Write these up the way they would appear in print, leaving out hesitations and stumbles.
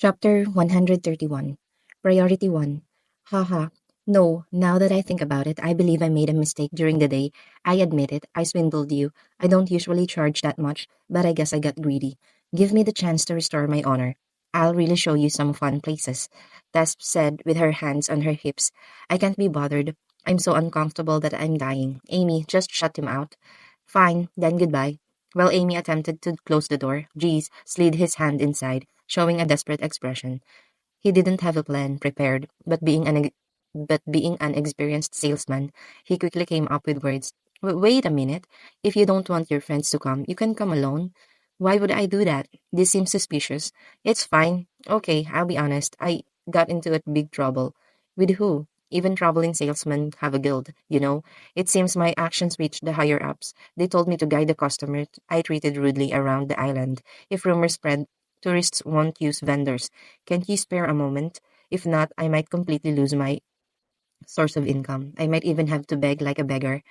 Chapter 131. Priority 1. Haha. No, now that I think about it, I believe I made a mistake during the day. I admit it, I swindled you. I don't usually charge that much, but I guess I got greedy. Give me the chance to restore my honor. I'll really show you some fun places. Tess said with her hands on her hips. I can't be bothered. I'm so uncomfortable that I'm dying. Amy, just shut him out. Fine, then goodbye. While Amy attempted to close the door, Jeez slid his hand inside, showing a desperate expression. He didn't have a plan prepared, but being an experienced salesman, he quickly came up with words. Wait a minute. If you don't want your friends to come, you can come alone. Why would I do that? This seems suspicious. It's fine. Okay, I'll be honest. I got into a big trouble. With who? Even traveling salesmen have a guild, you know. It seems my actions reached the higher ups. They told me to guide the customer I treated rudely around the island. If rumors spread, tourists won't use vendors. Can't you spare a moment? If not, I might completely lose my source of income. I might even have to beg like a beggar.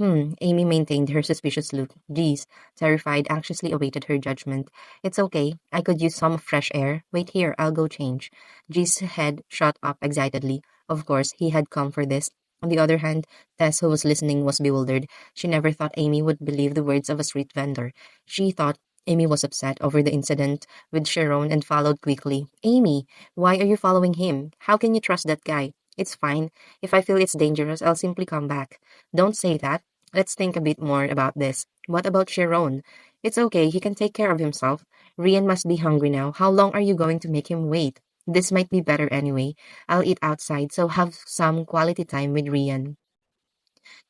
Amy maintained her suspicious look. Geez, terrified, anxiously awaited her judgment. It's okay. I could use some fresh air. Wait here, I'll go change. Gee's head shot up excitedly. Of course, he had come for this. On the other hand, Tess, who was listening, was bewildered. She never thought Amy would believe the words of a street vendor. She thought Amy was upset over the incident with Sharon and followed quickly. Amy, why are you following him? How can you trust that guy? It's fine. If I feel it's dangerous, I'll simply come back. Don't say that. Let's think a bit more about this. What about Sharon? It's okay, he can take care of himself. Rian must be hungry now. How long are you going to make him wait? This might be better anyway. I'll eat outside, so have some quality time with Rian.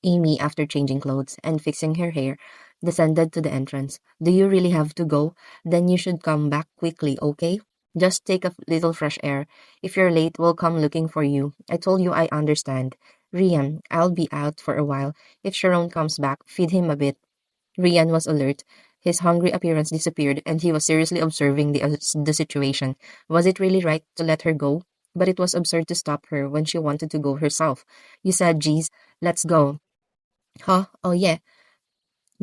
Amy, after changing clothes and fixing her hair, descended to the entrance. Do you really have to go? Then you should come back quickly, okay? Just take a little fresh air. If you're late, we'll come looking for you. I told you I understand. Rian, I'll be out for a while. If Sharon comes back, feed him a bit. Rian was alert. His hungry appearance disappeared, and he was seriously observing the situation. Was it really right to let her go? But it was absurd to stop her when she wanted to go herself. You said, geez, let's go. Huh? Oh yeah.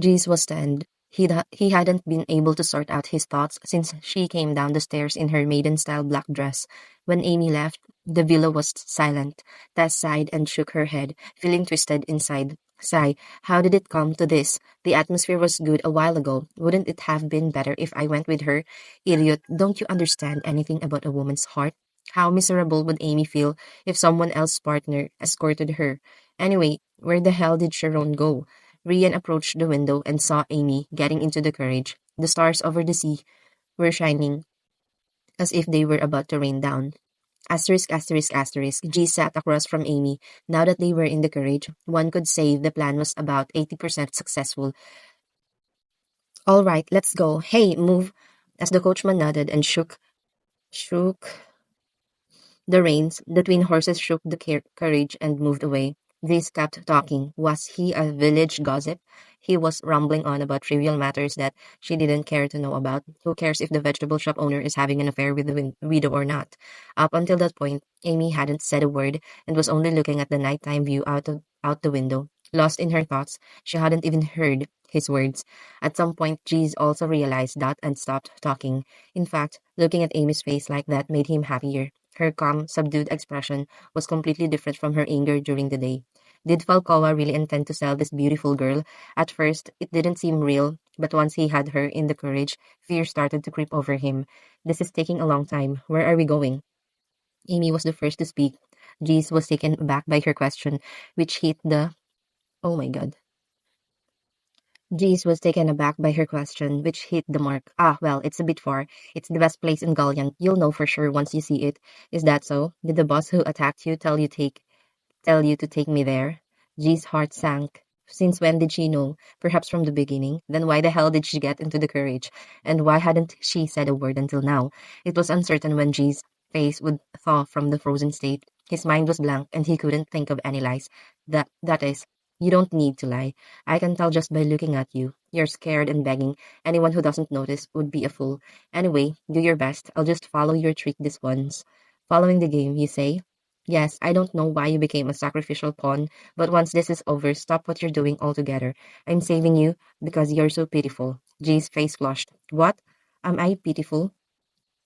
Jeez was stunned. He hadn't been able to sort out his thoughts since she came down the stairs in her maiden-style black dress. When Amy left, the villa was silent. Tess sighed and shook her head, feeling twisted inside. Sigh, how did it come to this? The atmosphere was good a while ago. Wouldn't it have been better if I went with her? Idiot, don't you understand anything about a woman's heart? How miserable would Amy feel if someone else's partner escorted her? Anyway, where the hell did Sharon go? Rian approached the window and saw Amy getting into the carriage. The stars over the sea were shining as if they were about to rain down. Asterisk, asterisk, asterisk. G sat across from Amy. Now that they were in the carriage, one could say the plan was about 80% successful. All right, let's go. Hey, move. As the coachman nodded and shook the reins, the twin horses shook the carriage and moved away. They kept talking. Was he a village gossip? He was rambling on about trivial matters that she didn't care to know about. Who cares if the vegetable shop owner is having an affair with the widow or not? Up until that point, Amy hadn't said a word and was only looking at the nighttime view out the window. Lost in her thoughts, she hadn't even heard his words. At some point, Jeez also realized that and stopped talking. In fact, looking at Amy's face like that made him happier. Her calm, subdued expression was completely different from her anger during the day. Did Falcoa really intend to sell this beautiful girl? At first, it didn't seem real, but once he had her in the carriage, fear started to creep over him. This is taking a long time. Where are we going? Amy was the first to speak. Jeez was taken aback by her question, which hit the... Oh my god. Jeez was taken aback by her question, which hit the mark. Ah, well, it's a bit far. It's the best place in Gallian. You'll know for sure once you see it. Is that so? Did the boss who attacked you tell you to take me there? Jee's heart sank. Since when did she know? Perhaps from the beginning. Then why the hell did she get into the carriage? And why hadn't she said a word until now? It was uncertain when Jee's face would thaw from the frozen state. His mind was blank and he couldn't think of any lies. That is, you don't need to lie. I can tell just by looking at you. You're scared and begging. Anyone who doesn't notice would be a fool. Anyway, do your best. I'll just follow your trick this once. Following the game, you say? Yes, I don't know why you became a sacrificial pawn, but once this is over, stop what you're doing altogether. I'm saving you because you're so pitiful. Jee's face flushed. What? Am I pitiful?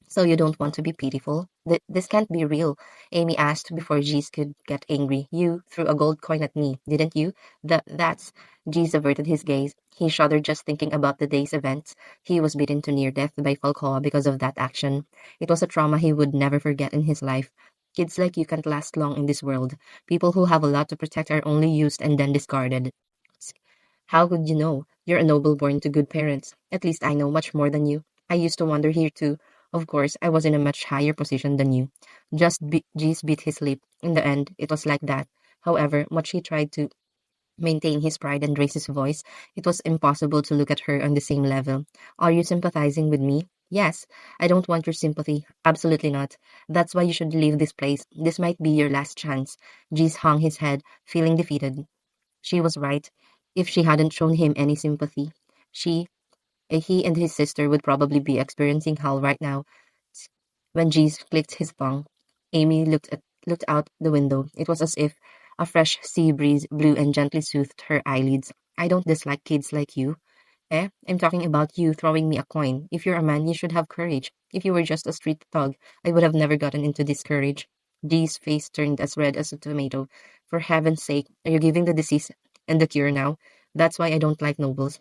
So you don't want to be pitiful? This can't be real, Amy asked before Jeez could get angry. You threw a gold coin at me, didn't you? That's... Jeez averted his gaze. He shuddered just thinking about the day's events. He was beaten to near death by Falcoa because of that action. It was a trauma he would never forget in his life. Kids like you can't last long in this world. People who have a lot to protect are only used and then discarded. How could you know? You're a noble born to good parents. At least I know much more than you. I used to wonder here too. Of course, I was in a much higher position than you. Jeez bit his lip. In the end, it was like that. However much he tried to maintain his pride and raise his voice, it was impossible to look at her on the same level. Are you sympathizing with me? Yes. I don't want your sympathy. Absolutely not. That's why you should leave this place. This might be your last chance. Jeez hung his head, feeling defeated. She was right. If she hadn't shown him any sympathy, she, he and his sister would probably be experiencing hell right now. When Jeeves clicked his tongue, Amy looked out the window. It was as if a fresh sea breeze blew and gently soothed her eyelids. I don't dislike kids like you. I'm talking about you throwing me a coin. If you're a man, you should have courage. If you were just a street thug, I would have never gotten into this courage. Dee's face turned as red as a tomato. For heaven's sake, are you giving the disease and the cure now? That's why I don't like nobles.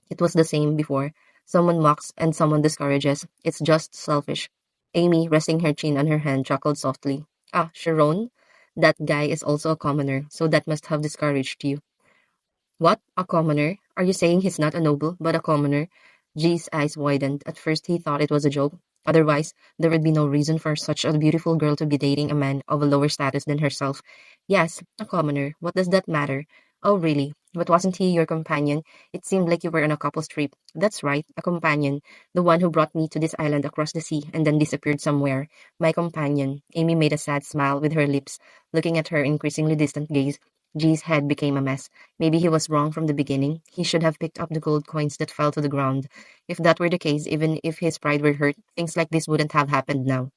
It was the same before. Someone mocks and someone discourages. It's just selfish. Amy, resting her chin on her hand, chuckled softly. Ah, Sharon? That guy is also a commoner, so that must have discouraged you. What? A commoner? Are you saying he's not a noble, but a commoner? G's eyes widened. At first he thought it was a joke. Otherwise, there would be no reason for such a beautiful girl to be dating a man of a lower status than herself. Yes, a commoner. What does that matter? Oh, really? But wasn't he your companion? It seemed like you were on a couple's trip. That's right, a companion. The one who brought me to this island across the sea and then disappeared somewhere. My companion. Amy made a sad smile with her lips, looking at her increasingly distant gaze. G's head became a mess. Maybe he was wrong from the beginning. He should have picked up the gold coins that fell to the ground. If that were the case, even if his pride were hurt, things like this wouldn't have happened now.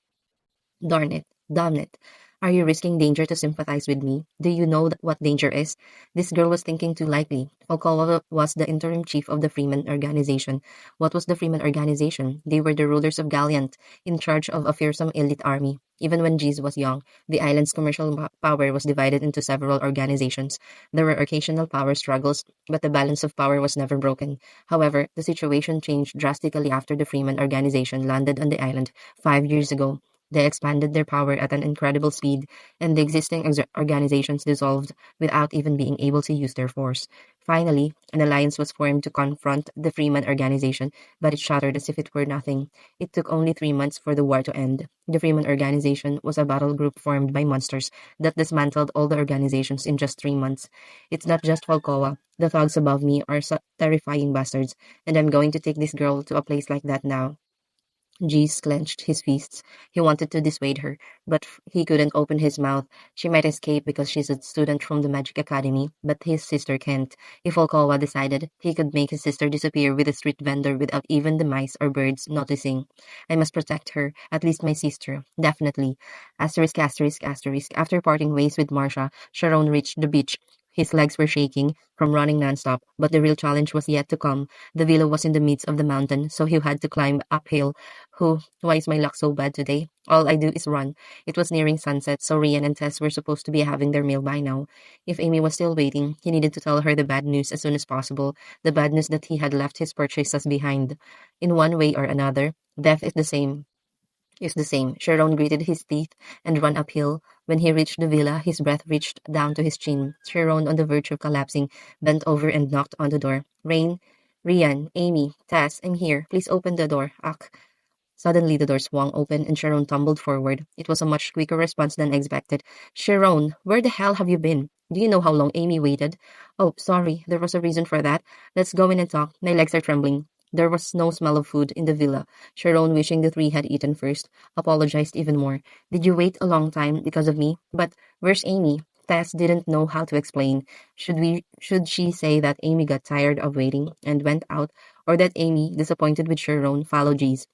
Darn it. Damn it. Are you risking danger to sympathize with me? Do you know what danger is? This girl was thinking too lightly. Falcoa was the interim chief of the Freeman organization. What was the Freeman organization? They were the rulers of Galliant, in charge of a fearsome elite army. Even when Jeez was young, the island's commercial power was divided into several organizations. There were occasional power struggles, but the balance of power was never broken. However, the situation changed drastically after the Freeman organization landed on the island 5 years ago. They expanded their power at an incredible speed, and the existing organizations dissolved without even being able to use their force. Finally, an alliance was formed to confront the Freeman organization, but it shattered as if it were nothing. It took only 3 months for the war to end. The Freeman organization was a battle group formed by monsters that dismantled all the organizations in just 3 months. It's not just Falcoa. The thugs above me are terrifying bastards, and I'm going to take this girl to a place like that now. Jeez clenched his fists. He wanted to dissuade her, but he couldn't open his mouth. She might escape because she's a student from the Magic Academy, but his sister can't. If Olkawa decided, he could make his sister disappear with a street vendor without even the mice or birds noticing. I must protect her, at least my sister. Definitely. Asterisk, asterisk, asterisk. After parting ways with Marcia, Sharon reached the beach. His legs were shaking from running nonstop, but the real challenge was yet to come. The villa was in the midst of the mountain, so he had to climb uphill. Why is my luck so bad today? All I do is run. It was nearing sunset, so Rian and Tess were supposed to be having their meal by now. If Amy was still waiting, he needed to tell her the bad news as soon as possible, the bad news that he had left his purchases behind. In one way or another, death is the same. Sharon gritted his teeth and ran uphill. When he reached the villa, his breath reached down to his chin. Sharon, on the verge of collapsing, bent over and knocked on the door. Rian, Amy, Tess, I'm here. Please open the door. Ugh. Suddenly, the door swung open and Sharon tumbled forward. It was a much quicker response than expected. Sharon, where the hell have you been? Do you know how long Amy waited? Oh, sorry, there was a reason for that. Let's go in and talk. My legs are trembling. There was no smell of food in the villa. Sharon, wishing the three had eaten first, apologized even more. Did you wait a long time because of me? But where's Amy? Tess didn't know how to explain. Should she say that Amy got tired of waiting and went out, or that Amy, disappointed with Sharon, followed Jeez?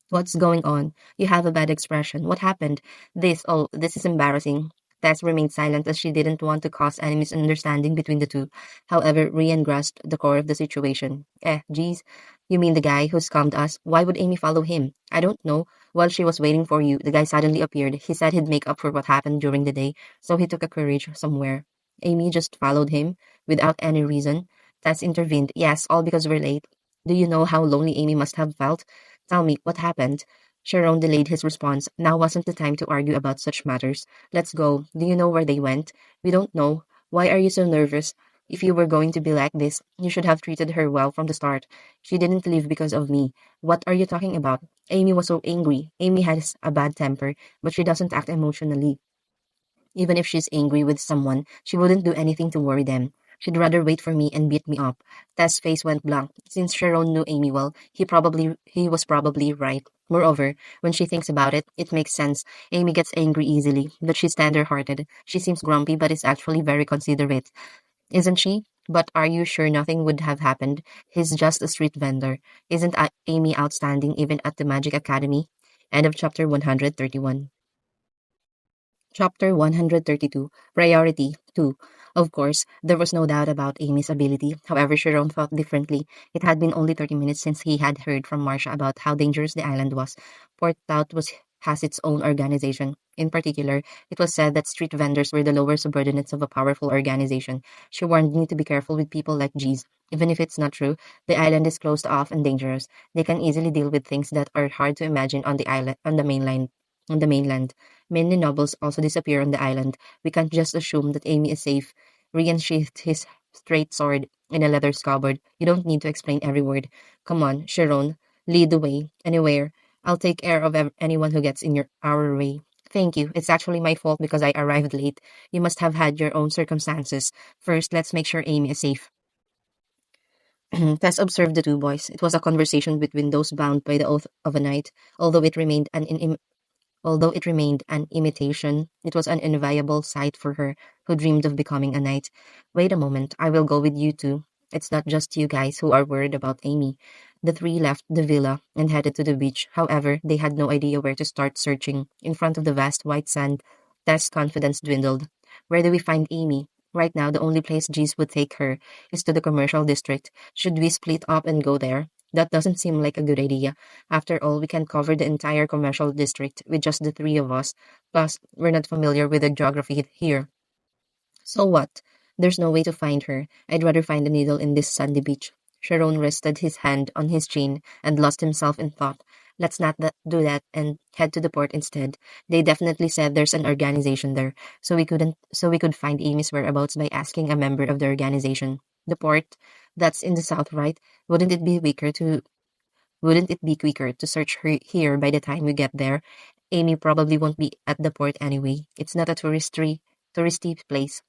What's going on? You have a bad expression. What happened? This is embarrassing. Tess remained silent as she didn't want to cause any misunderstanding between the two. However, Rian grasped the core of the situation. Geez. You mean the guy who scammed us? Why would Amy follow him? I don't know. While she was waiting for you, the guy suddenly appeared. He said he'd make up for what happened during the day, so he took a carriage somewhere. Amy just followed him without any reason. Tess intervened. Yes, all because we're late. Do you know how lonely Amy must have felt? Tell me, what happened? Sharon delayed his response. Now wasn't the time to argue about such matters. Let's go. Do you know where they went? We don't know. Why are you so nervous? If you were going to be like this, you should have treated her well from the start. She didn't leave because of me. What are you talking about? Amy was so angry. Amy has a bad temper, but she doesn't act emotionally. Even if she's angry with someone, she wouldn't do anything to worry them. She'd rather wait for me and beat me up. Tess' face went blank. Since Sharon knew Amy well, he was probably right. Moreover, when she thinks about it, it makes sense. Amy gets angry easily, but she's tender-hearted. She seems grumpy, but is actually very considerate, isn't she? But are you sure nothing would have happened? He's just a street vendor. Isn't Amy outstanding even at the Magic Academy? End of chapter 131. Chapter 132, Priority 2. Of course, there was no doubt about Amy's ability. However, Sharon thought differently. It had been only 30 minutes since he had heard from Marcia about how dangerous the island was. Port Out has its own organization. In particular, it was said that street vendors were the lower subordinates of a powerful organization. She warned me to be careful with people like G's. Even if it's not true, the island is closed off and dangerous. They can easily deal with things that are hard to imagine on the island on the mainland. Many nobles also disappear on the island. We can't just assume that Amy is safe. Rian sheathed his straight sword in a leather scabbard. You don't need to explain every word. Come on, Sharon, lead the way. Anywhere. I'll take care of anyone who gets in our way. Thank you. It's actually my fault because I arrived late. You must have had your own circumstances. First, let's make sure Amy is safe. Tess observed the two boys. It was a conversation between those bound by the oath of a knight, although it remained an imitation, it was an enviable sight for her, who dreamed of becoming a knight. Wait a moment, I will go with you too. It's not just you guys who are worried about Amy. The three left the villa and headed to the beach. However, they had no idea where to start searching. In front of the vast white sand, Tess' confidence dwindled. Where do we find Amy? Right now, the only place Jeez would take her is to the commercial district. Should we split up and go there? That doesn't seem like a good idea. After all, we can cover the entire commercial district with just the three of us. Plus, we're not familiar with the geography here. So what? There's no way to find her. I'd rather find a needle in this sandy beach. Sharon rested his hand on his chin and lost himself in thought. Let's not do that and head to the port instead. They definitely said there's an organization there, so we could find Amy's whereabouts by asking a member of the organization. The port, that's in the south, right? Wouldn't it be weaker to Wouldn't it be quicker to search her here by the time we get there? Amy probably won't be at the port anyway. It's not a touristy place.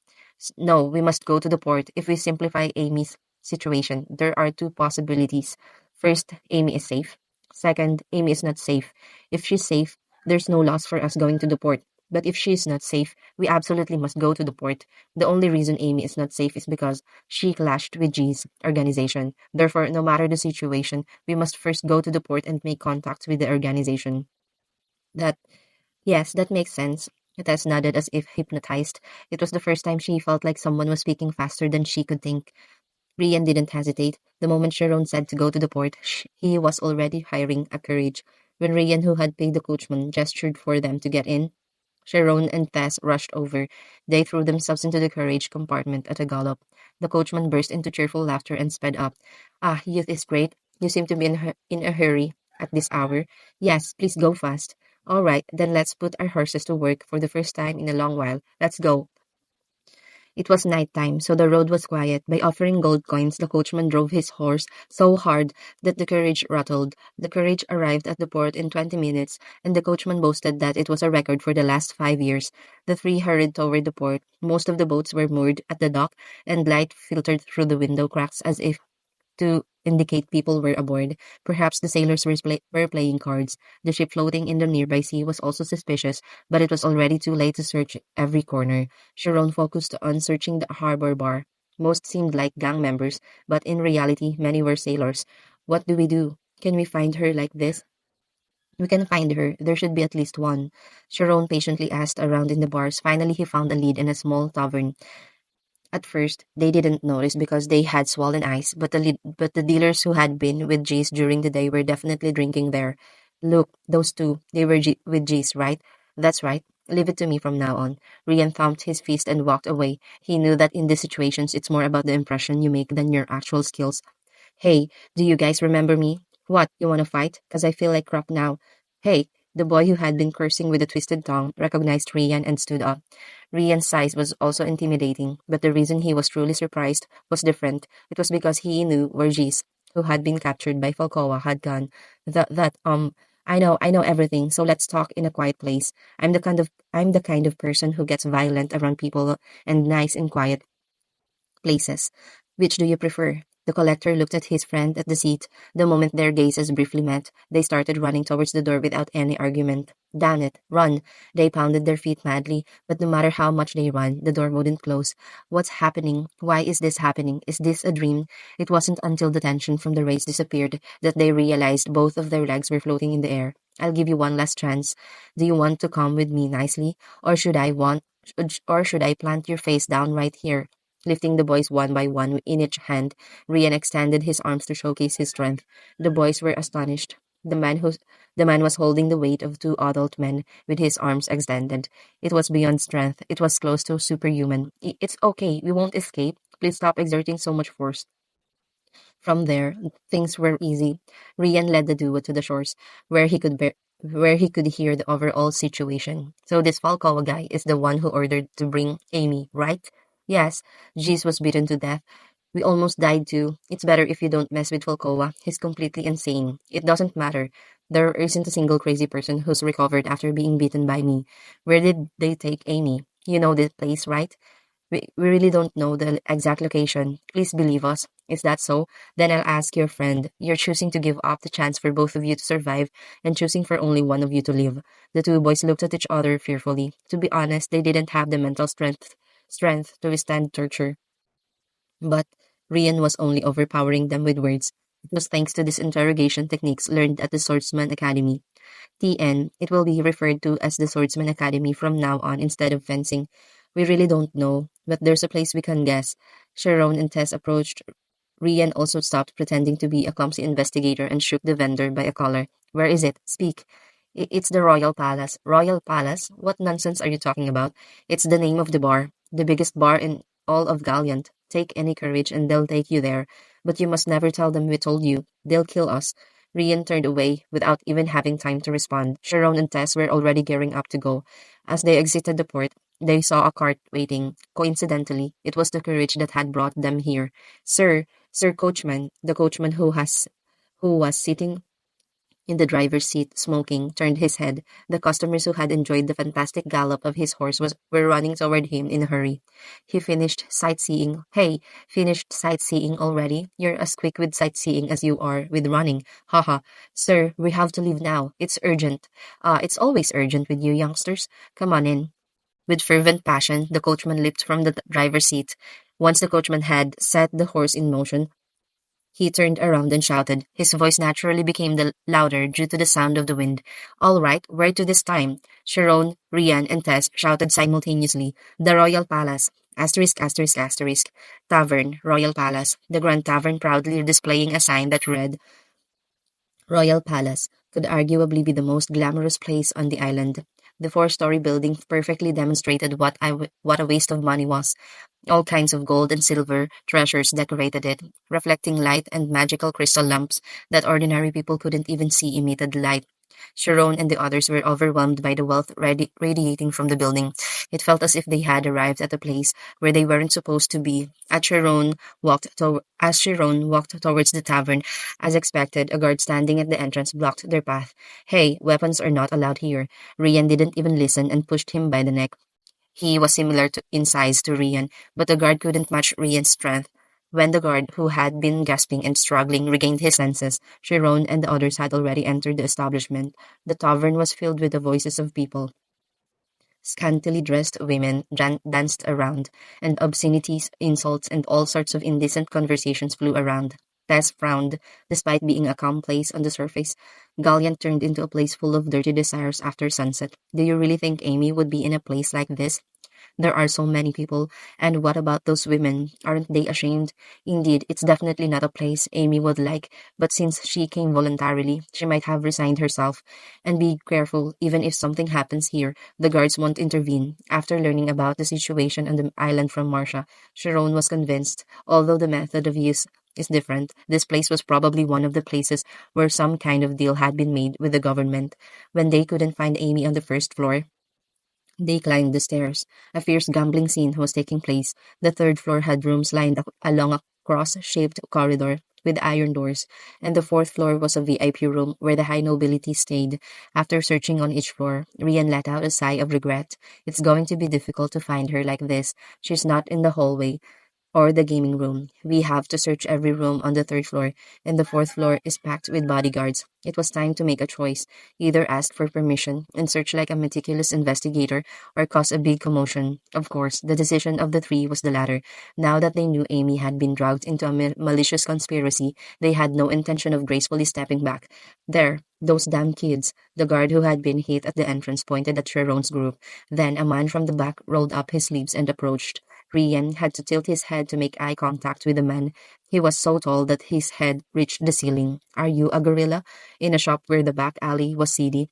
No, we must go to the port. If we simplify Amy's situation, there are two possibilities. First, Amy is safe. Second, Amy is not safe. If she's safe, there's no loss for us going to the port. But if she's not safe, we absolutely must go to the port. The only reason Amy is not safe is because she clashed with G's organization. Therefore, no matter the situation, we must first go to the port and make contact with the organization. That, yes, that makes sense. Tess nodded as if hypnotized. It was the first time she felt like someone was speaking faster than she could think. Rian didn't hesitate. The moment Sharon said to go to the port, he was already hiring a carriage. When Rian, who had paid the coachman, gestured for them to get in, Sharon and Tess rushed over. They threw themselves into the carriage compartment at a gallop. The coachman burst into cheerful laughter and sped up. Ah, youth is great. You seem to be in a hurry at this hour. Yes, please go fast. All right, then let's put our horses to work for the first time in a long while. Let's go. It was night time, so the road was quiet. By offering gold coins, the coachman drove his horse so hard that the carriage rattled. The carriage arrived at the port in 20 minutes, and the coachman boasted that it was a record for the last 5 years. The three hurried toward the port. Most of the boats were moored at the dock, and light filtered through the window cracks as if to indicate people were aboard. Perhaps the sailors were playing cards. The ship floating in the nearby sea was also suspicious, but it was already too late to search every corner. Sharon focused on searching the harbor bar. Most seemed like gang members, but in reality, many were sailors. What do we do? Can we find her like this? We can find her. There should be at least one. Sharon patiently asked around in the bars. Finally, he found a lead in a small tavern. At first, they didn't notice because they had swollen eyes, but the dealers who had been with Jace during the day were definitely drinking there. Look, those two, they were with Jace, right? That's right. Leave it to me from now on. Rian thumped his fist and walked away. He knew that in these situations, it's more about the impression you make than your actual skills. Hey, do you guys remember me? What, you wanna fight? 'Cause I feel like crap now. Hey, the boy who had been cursing with a twisted tongue recognized Rian and stood up. Rian's size was also intimidating, but the reason he was truly surprised was different. It was because he knew where Jis, who had been captured by Falcoa, had gone. I know everything, so let's talk in a quiet place. I'm the kind of person who gets violent around people and nice and quiet places. Which do you prefer? The collector looked at his friend at the seat. The moment their gazes briefly met, they started running towards the door without any argument. Damn it, run! They pounded their feet madly, but no matter how much they ran, the door wouldn't close. What's happening? Why is this happening? Is this a dream? It wasn't until the tension from the race disappeared that they realized both of their legs were floating in the air. I'll give you one last chance. Do you want to come with me nicely, or should I plant your face down right here? Lifting the boys one by one in each hand, Rian extended his arms to showcase his strength. The boys were astonished. The man was holding the weight of two adult men with his arms extended. It was beyond strength. It was close to superhuman. It's okay. We won't escape. Please stop exerting so much force. From there, things were easy. Rian led the duo to the shores, where he could hear the overall situation. So this Falcao guy is the one who ordered to bring Amy, right? Yes, Jeez was beaten to death. We almost died too. It's better if you don't mess with Falcoa. He's completely insane. It doesn't matter. There isn't a single crazy person who's recovered after being beaten by me. Where did they take Amy? You know this place, right? We really don't know the exact location. Please believe us. Is that so? Then I'll ask your friend. You're choosing to give up the chance for both of you to survive and choosing for only one of you to live. The two boys looked at each other fearfully. To be honest, they didn't have the mental strength to withstand torture. But Rian was only overpowering them with words. It was thanks to these interrogation techniques learned at the Swordsman Academy. TN, it will be referred to as the Swordsman Academy from now on instead of fencing. We really don't know, but there's a place we can guess. Sharon and Tess approached. Rian also stopped pretending to be a clumsy investigator and shook the vendor by a collar. Where is it? Speak. It's the Royal Palace. Royal Palace? What nonsense are you talking about? It's the name of the bar. The biggest bar in all of Galliant. Take any courage and they'll take you there. But you must never tell them we told you. They'll kill us. Rian turned away without even having time to respond. Sharon and Tess were already gearing up to go. As they exited the port, they saw a cart waiting. Coincidentally, it was the courage that had brought them here. Sir Coachman, the coachman who was sitting in the driver's seat, smoking, turned his head. The customers who had enjoyed the fantastic gallop of his horse were running toward him in a hurry. He finished sightseeing. Hey, finished sightseeing already? You're as quick with sightseeing as you are with running. Haha. Sir, we have to leave now. It's urgent. It's always urgent with you youngsters. Come on in. With fervent passion, the coachman leaped from the driver's seat. Once the coachman had set the horse in motion, he turned around and shouted. His voice naturally became louder due to the sound of the wind. All right, where to this time? Sharon, Rian, and Tess shouted simultaneously. The Royal Palace. Asterisk, asterisk, asterisk. Tavern, Royal Palace. The Grand Tavern proudly displaying a sign that read, Royal Palace could arguably be the most glamorous place on the island. The four-story building perfectly demonstrated what a waste of money was. All kinds of gold and silver treasures decorated it, reflecting light and magical crystal lamps that ordinary people couldn't even see emitted light. Sharon and the others were overwhelmed by the wealth radiating from the building. It felt as if they had arrived at a place where they weren't supposed to be. As Sharon walked towards the tavern, as expected, a guard standing at the entrance blocked their path. Hey, weapons are not allowed here. Rian didn't even listen and pushed him by the neck. He was similar in size to Rian, but the guard couldn't match Rian's strength. When the guard, who had been gasping and struggling, regained his senses, Chiron and the others had already entered the establishment. The tavern was filled with the voices of people. Scantily dressed women danced around, and obscenities, insults, and all sorts of indecent conversations flew around. Tess frowned, despite being a calm place on the surface. Galliant turned into a place full of dirty desires after sunset. Do you really think Amy would be in a place like this? There are so many people. And what about those women? Aren't they ashamed? Indeed, it's definitely not a place Amy would like, but since she came voluntarily, she might have resigned herself. And be careful, even if something happens here, the guards won't intervene. After learning about the situation on the island from Marcia, Sharon was convinced, although the method of use is different, this place was probably one of the places where some kind of deal had been made with the government. When they couldn't find Amy on the first floor, they climbed the stairs. A fierce gambling scene was taking place. The third floor had rooms lined up along a cross-shaped corridor with iron doors, and the fourth floor was a VIP room where the high nobility stayed. After searching on each floor, Rian let out a sigh of regret. It's going to be difficult to find her like this. She's not in the hallway or the gaming room. We have to search every room on the third floor, and the fourth floor is packed with bodyguards. It was time to make a choice: either ask for permission and search like a meticulous investigator, or cause a big commotion. Of course, the decision of the three was the latter. Now that they knew Amy had been dragged into a malicious conspiracy, they had no intention of gracefully stepping back. There, those damn kids. The guard who had been hit at the entrance pointed at Sharon's group. Then a man from the back rolled up his sleeves and approached. Rian had to tilt his head to make eye contact with the man. He was so tall that his head reached the ceiling. Are you a gorilla? In a shop where the back alley was seedy,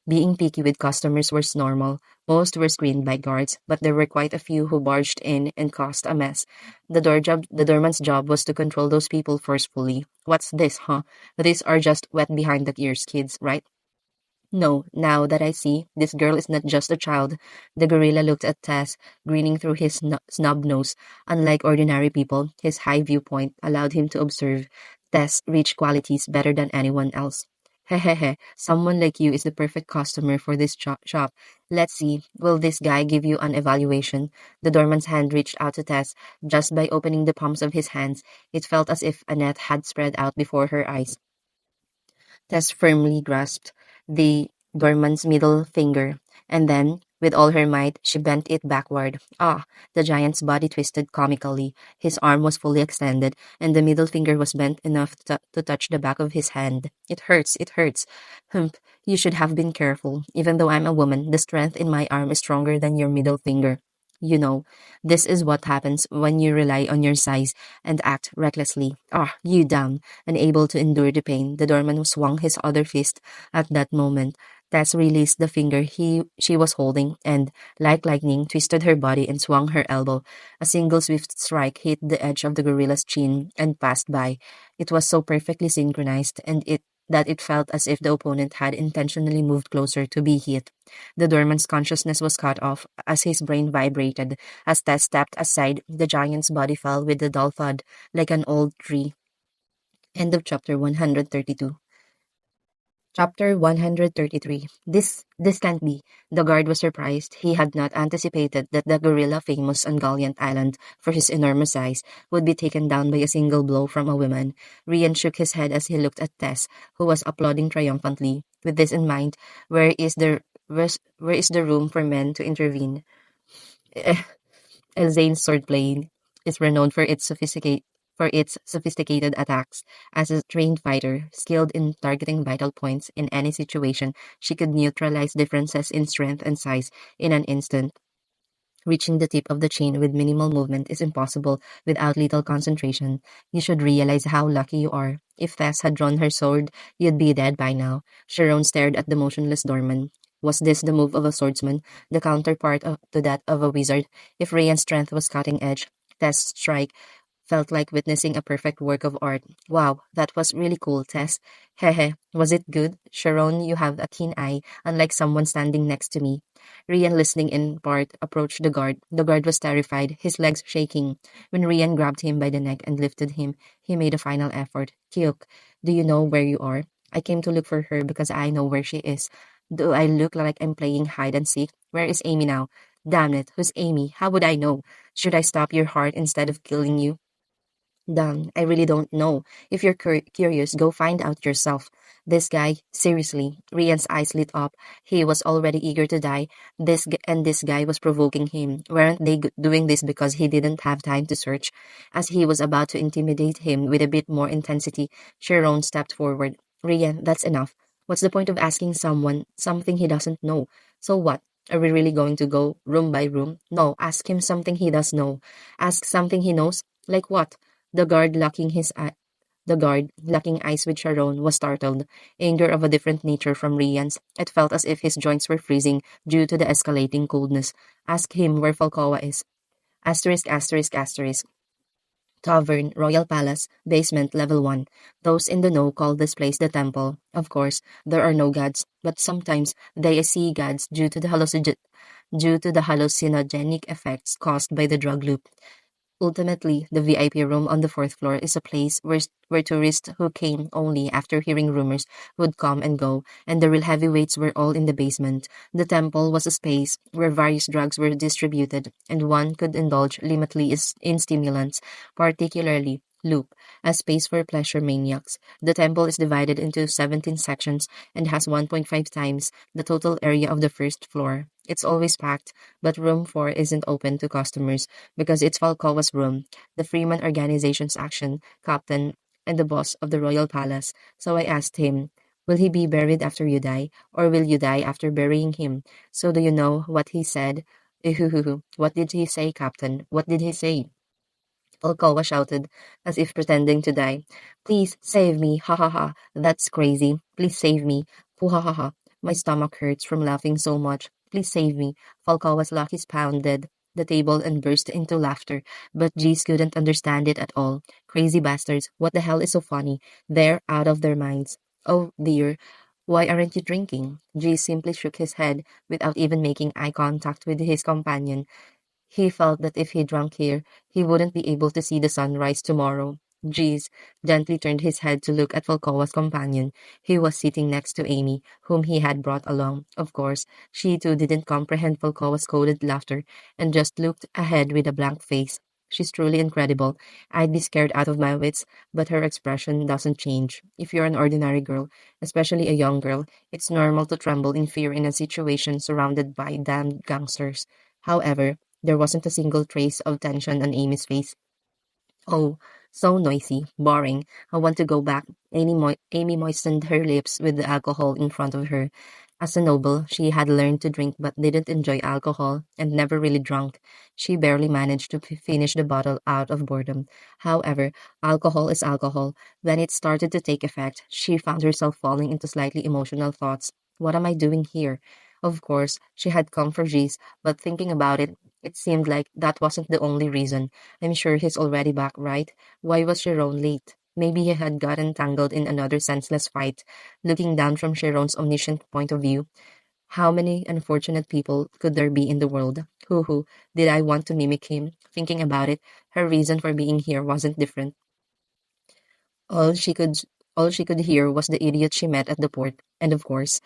being picky with customers was normal. Most were screened by guards, but there were quite a few who barged in and caused a mess. The doorman's job was to control those people forcefully. What's this, huh? These are just wet behind the ears kids, right? No, now that I see, this girl is not just a child. The gorilla looked at Tess, grinning through his snub nose. Unlike ordinary people, his high viewpoint allowed him to observe Tess' rich qualities better than anyone else. Hehehe, someone like you is the perfect customer for this shop. Let's see, will this guy give you an evaluation? The doorman's hand reached out to Tess. Just by opening the palms of his hands, it felt as if a net had spread out before her eyes. Tess firmly grasped the doorman's middle finger, and then, with all her might, she bent it backward. Ah! The giant's body twisted comically. His arm was fully extended, and the middle finger was bent enough to touch the back of his hand. It hurts, it hurts. Humph, you should have been careful. Even though I'm a woman, the strength in my arm is stronger than your middle finger. You know, this is what happens when you rely on your size and act recklessly. Ah, you damn! Unable to endure the pain, the doorman swung his other fist at that moment. Tess released the finger she was holding and, like lightning, twisted her body and swung her elbow. A single swift strike hit the edge of the gorilla's chin and passed by. It was so perfectly synchronized that it felt as if the opponent had intentionally moved closer to be hit. The doorman's consciousness was cut off as his brain vibrated. As Tess stepped aside, the giant's body fell with a dull thud, like an old tree. End of chapter 132. Chapter 133. This can't be. The guard was surprised. He had not anticipated that the gorilla famous on Gallant Island for his enormous size would be taken down by a single blow from a woman. Rian shook his head as he looked at Tess, who was applauding triumphantly. With this in mind, where is the room for men to intervene? Elzane's swordplay is renowned for its sophisticated attacks. As a trained fighter, skilled in targeting vital points in any situation, she could neutralize differences in strength and size in an instant. Reaching the tip of the chain with minimal movement is impossible without lethal concentration. You should realize how lucky you are. If Tess had drawn her sword, you'd be dead by now. Sharon stared at the motionless doorman. Was this the move of a swordsman, the counterpart to that of a wizard? If Ray's strength was cutting edge, Tess' strike felt like witnessing a perfect work of art. Wow, that was really cool, Tess. Hehe, was it good? Sharon, you have a keen eye, unlike someone standing next to me. Rian, listening in part, approached the guard. The guard was terrified, his legs shaking. When Rian grabbed him by the neck and lifted him, he made a final effort. Kyuk, do you know where you are? I came to look for her because I know where she is. Do I look like I'm playing hide and seek? Where is Amy now? Damn it, who's Amy? How would I know? Should I stop your heart instead of killing you? Done. I really don't know. If you're curious, go find out yourself. This guy, seriously, Rian's eyes lit up. He was already eager to die. This guy was provoking him. Weren't they doing this because he didn't have time to search? As he was about to intimidate him with a bit more intensity, Sharon stepped forward. Rian, that's enough. What's the point of asking someone something he doesn't know? So what? Are we really going to go room by room? No, ask him something he does know. Ask something he knows. Like what? The guard locking his eye. The guard, locking eyes with Sharon, was startled. Anger of a different nature from Rian's. It felt as if his joints were freezing due to the escalating coldness. Ask him where Falcoa is. Asterisk, asterisk, asterisk. Tavern, Royal Palace, basement, level 1. Those in the know call this place the temple. Of course, there are no gods, but sometimes they see gods due to the hallucinogenic effects caused by the drug loop. Ultimately, the VIP room on the fourth floor is a place where tourists who came only after hearing rumors would come and go, and the real heavyweights were all in the basement. The temple was a space where various drugs were distributed, and one could indulge limitedly in stimulants, particularly loop, a space for pleasure maniacs. The temple is divided into 17 sections and has 1.5 times the total area of the first floor. It's always packed, but room 4 isn't open to customers because it's Falcoa's room, the Freeman Organization's action captain and the boss of the Royal Palace. So I asked him, will he be buried after you die, or will you die after burying him? So do you know what he said? Ihuhuhu. What did he say, Captain? What did he say? Falcoa shouted, as if pretending to die. Please save me, ha ha ha. That's crazy. Please save me. Poo ha ha ha. My stomach hurts from laughing so much. Please save me. Falcoa's Lucky's pounded the table and burst into laughter, but Jeez couldn't understand it at all. Crazy bastards, what the hell is so funny? They're out of their minds. Oh dear, why aren't you drinking? Jeez simply shook his head without even making eye contact with his companion. He felt that if he drank here, he wouldn't be able to see the sun rise tomorrow. Jeez gently turned his head to look at Falcoa's companion. He was sitting next to Amy, whom he had brought along. Of course, she too didn't comprehend Falcoa's coded laughter and just looked ahead with a blank face. She's truly incredible. I'd be scared out of my wits, but her expression doesn't change. If you're an ordinary girl, especially a young girl, it's normal to tremble in fear in a situation surrounded by damned gangsters. However, there wasn't a single trace of tension on Amy's face. Oh, so noisy, boring. I want to go back. Amy moistened her lips with the alcohol in front of her. As a noble, she had learned to drink but didn't enjoy alcohol and never really drank. She barely managed to finish the bottle out of boredom. However, alcohol is alcohol. When it started to take effect, she found herself falling into slightly emotional thoughts. What am I doing here? Of course, she had come for G's, but thinking about it, it seemed like that wasn't the only reason. I'm sure he's already back, right? Why was Sharon late? Maybe he had gotten tangled in another senseless fight. Looking down from Sharon's omniscient point of view, how many unfortunate people could there be in the world? Hoo, did I want to mimic him? Thinking about it, her reason for being here wasn't different. All she could all she could hear was the idiot she met at the port, and of course,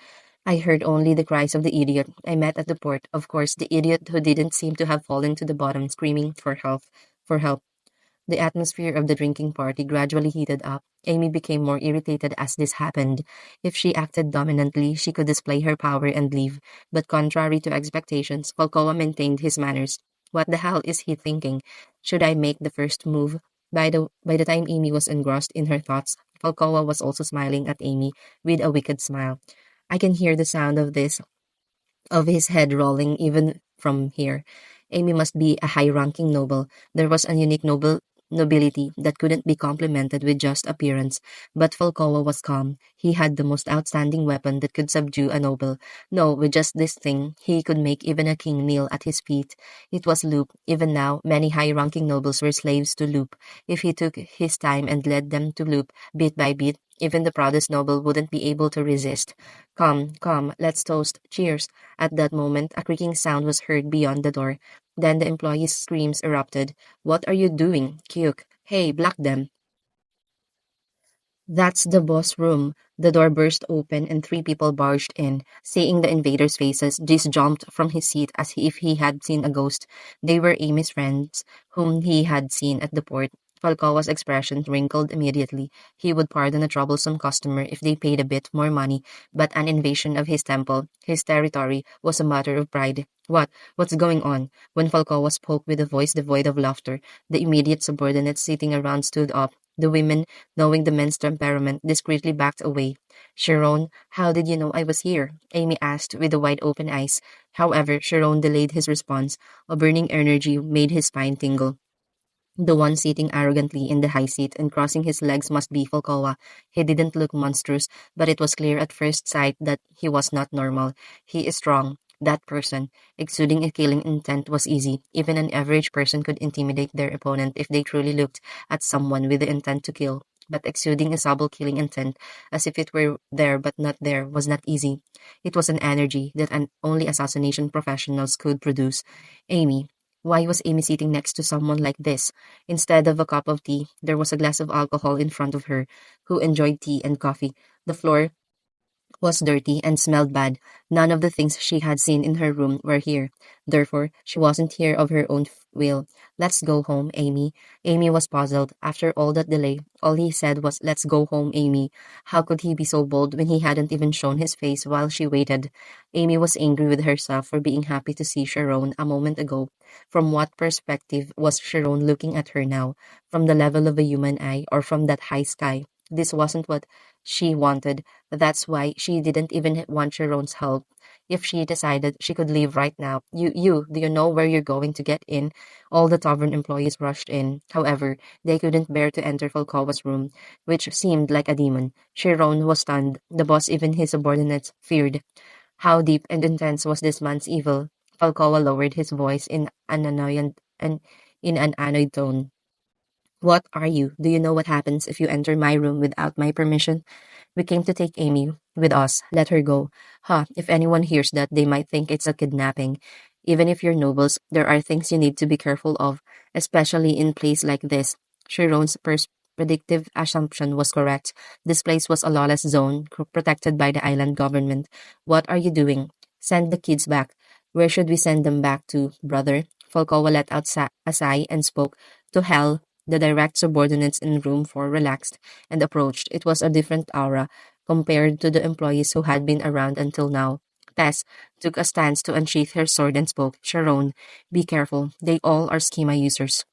I heard only the cries of the idiot I met at the port. Of course, the idiot who didn't seem to have fallen to the bottom screaming for help. For help. The atmosphere of the drinking party gradually heated up. Amy became more irritated as this happened. If she acted dominantly, she could display her power and leave. But contrary to expectations, Falcoa maintained his manners. What the hell is he thinking? Should I make the first move? By the time Amy was engrossed in her thoughts, Falcoa was also smiling at Amy with a wicked smile. I can hear the sound of his head rolling even from here. Amy must be a high-ranking noble. There was a unique nobility that couldn't be complimented with just appearance. But Falcoa was calm. He had the most outstanding weapon that could subdue a noble. No, with just this thing, he could make even a king kneel at his feet. It was Loop. Even now, many high-ranking nobles were slaves to Loop. If he took his time and led them to Loop, bit by bit, even the proudest noble wouldn't be able to resist. Come, let's toast. Cheers. At that moment, a creaking sound was heard beyond the door. Then the employees' screams erupted. What are you doing? Kyuk. Hey, block them. That's the boss room. The door burst open and three people barged in. Seeing the invaders' faces, Jis jumped from his seat as if he had seen a ghost. They were Amy's friends, whom he had seen at the port. Falcoa's expression wrinkled immediately. He would pardon a troublesome customer if they paid a bit more money, but an invasion of his temple, his territory, was a matter of pride. What's going on? When Falcoa spoke with a voice devoid of laughter, the immediate subordinates sitting around stood up. The women, knowing the men's temperament, discreetly backed away. Sharon, how did you know I was here? Amy asked with the wide open eyes. However, Sharon delayed his response. A burning energy made his spine tingle. The one sitting arrogantly in the high seat and crossing his legs must be Falcoa. He didn't look monstrous, but it was clear at first sight that he was not normal. He is strong. That person, exuding a killing intent, was easy. Even an average person could intimidate their opponent if they truly looked at someone with the intent to kill. But exuding a subtle killing intent, as if it were there but not there, was not easy. It was an energy that only assassination professionals could produce. Amy. Why was Amy sitting next to someone like this? Instead of a cup of tea, there was a glass of alcohol in front of her, who enjoyed tea and coffee. The floor was dirty and smelled bad. None of the things she had seen in her room were here. Therefore, she wasn't here of her own will. Let's go home, Amy. Amy was puzzled. After all that delay, all he said was, let's go home, Amy. How could he be so bold when he hadn't even shown his face while she waited? Amy was angry with herself for being happy to see Sharon a moment ago. From what perspective was Sharon looking at her now? From the level of a human eye or from that high sky? This wasn't what she wanted. That's why she didn't even want Sharon's help. If she decided she could leave right now, do you know where you're going to get in? All the tavern employees rushed in. However, they couldn't bear to enter Falcoa's room, which seemed like a demon. Sharon was stunned. The boss, even his subordinates, feared. How deep and intense was this man's evil? Falcoa lowered his voice in an annoyed tone. What are you? Do you know what happens if you enter my room without my permission? We came to take Amy with us. Let her go. If anyone hears that, they might think it's a kidnapping. Even if you're nobles, there are things you need to be careful of, especially in place like this. Sharon's predictive assumption was correct. This place was a lawless zone, protected by the island government. What are you doing? Send the kids back. Where should we send them back to, brother? Falcoa let out a sigh and spoke. To hell. The direct subordinates in room 4 relaxed and approached. It was a different aura compared to the employees who had been around until now. Tess took a stance to unsheath her sword and spoke. Sharon, be careful. They all are schema users.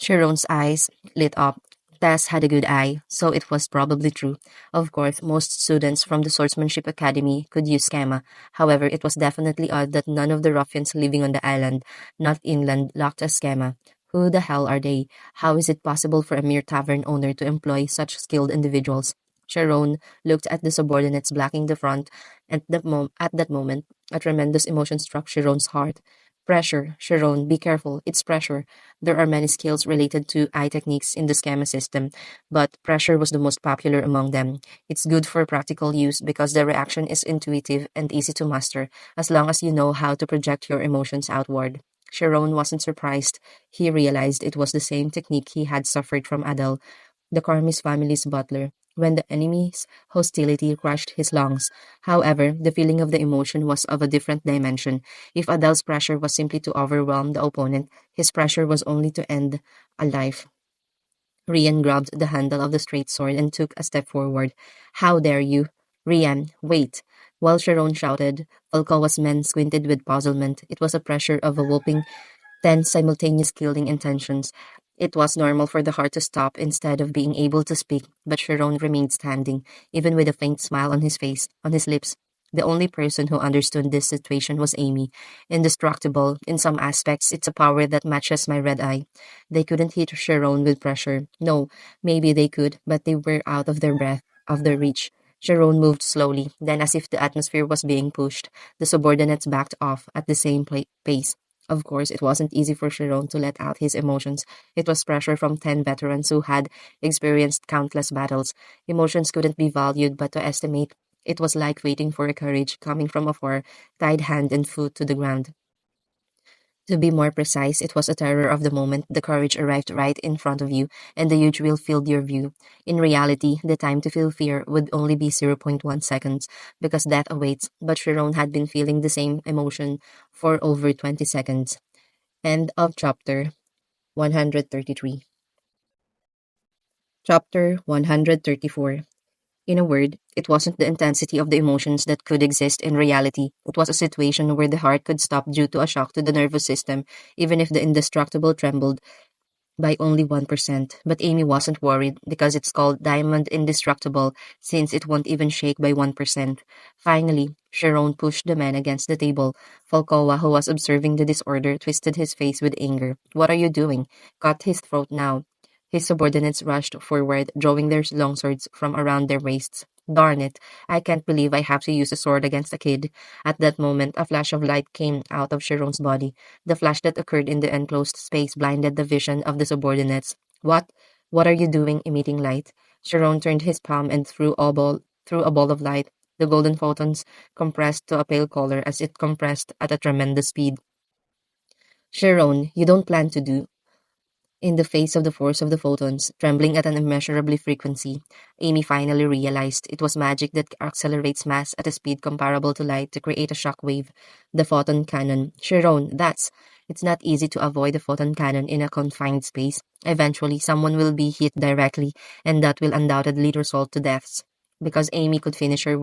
Sharon's eyes lit up. Tess had a good eye, so it was probably true. Of course, most students from the Swordsmanship Academy could use schema. However, it was definitely odd that none of the ruffians living on the island, not inland, lacked a schema. Who the hell are they? How is it possible for a mere tavern owner to employ such skilled individuals? Sharon looked at the subordinates blocking the front. At that moment, a tremendous emotion struck Sharon's heart. Pressure. Sharon, be careful. It's pressure. There are many skills related to eye techniques in the schema system, but pressure was the most popular among them. It's good for practical use because the reaction is intuitive and easy to master as long as you know how to project your emotions outward. Sharon wasn't surprised. He realized it was the same technique he had suffered from Adele, the Carmis family's butler, when the enemy's hostility crushed his lungs. However, the feeling of the emotion was of a different dimension. If Adele's pressure was simply to overwhelm the opponent, his pressure was only to end a life. Rian grabbed the handle of the straight sword and took a step forward. How dare you? Rian, wait. While Sharon shouted, Falcoa's men squinted with puzzlement. It was a pressure of a whooping 10 simultaneous killing intentions. It was normal for the heart to stop instead of being able to speak, but Sharon remained standing, even with a faint smile on his lips. The only person who understood this situation was Amy. Indestructible, in some aspects, it's a power that matches my red eye. They couldn't hit Sharon with pressure. No, maybe they could, but they were out of their breath, of their reach. Sharon moved slowly, then as if the atmosphere was being pushed, the subordinates backed off at the same pace. Of course, it wasn't easy for Sharon to let out his emotions. It was pressure from 10 veterans who had experienced countless battles. Emotions couldn't be valued, but to estimate, it was like waiting for a courage coming from afar, tied hand and foot to the ground. To be more precise, it was a terror of the moment the courage arrived right in front of you, and the huge wheel filled your view. In reality, the time to feel fear would only be zero point 0.1 seconds, because death awaits, but Sharon had been feeling the same emotion for over 20 seconds. End of chapter 133. Chapter 134. In a word, it wasn't the intensity of the emotions that could exist in reality. It was a situation where the heart could stop due to a shock to the nervous system, even if the indestructible trembled. by only 1%, but Amy wasn't worried because it's called Diamond Indestructible since it won't even shake by 1%. Finally, Sharon pushed the man against the table. Falcoa, who was observing the disorder, twisted his face with anger. What are you doing? Cut his throat now. His subordinates rushed forward, drawing their longswords from around their waists. Darn it, I can't believe I have to use a sword against a kid. At that moment, a flash of light came out of Sharon's body. The flash that occurred in the enclosed space blinded the vision of the subordinates. What? What are you doing, emitting light? Sharon turned his palm and threw a ball of light. The golden photons compressed to a pale color as it compressed at a tremendous speed. Sharon, you don't plan to do in the face of the force of the photons, trembling at an immeasurably frequency. Amy finally realized it was magic that accelerates mass at a speed comparable to light to create a shock wave. The photon cannon. Sharon, that's... It's not easy to avoid a photon cannon in a confined space. Eventually, someone will be hit directly, and that will undoubtedly result to deaths. Because Amy could finish her...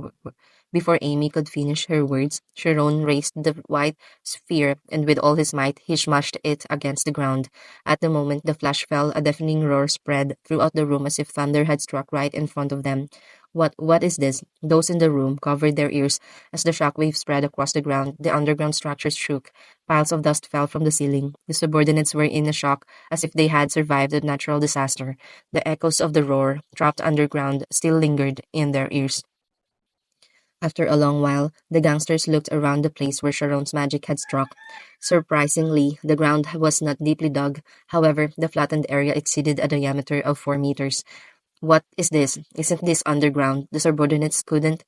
Before Amy could finish her words, Sharon raised the white sphere, and with all his might, he smashed it against the ground. At the moment the flash fell, a deafening roar spread throughout the room as if thunder had struck right in front of them. What is this? Those in the room covered their ears as the shockwave spread across the ground. The underground structures shook. Piles of dust fell from the ceiling. The subordinates were in a shock, as if they had survived a natural disaster. The echoes of the roar, trapped underground, still lingered in their ears. After a long while, the gangsters looked around the place where Sharon's magic had struck. Surprisingly, the ground was not deeply dug. However, the flattened area exceeded a diameter of 4 meters. What is this? Isn't this underground? The subordinates couldn't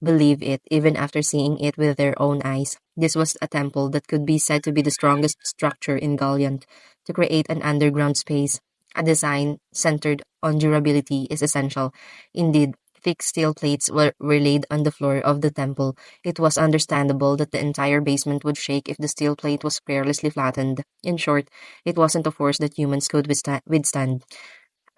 believe it, even after seeing it with their own eyes. This was a temple that could be said to be the strongest structure in Galliant. To create an underground space, a design centered on durability is essential. Indeed, thick steel plates were laid on the floor of the temple. It was understandable that the entire basement would shake if the steel plate was carelessly flattened. In short, it wasn't a force that humans could withstand.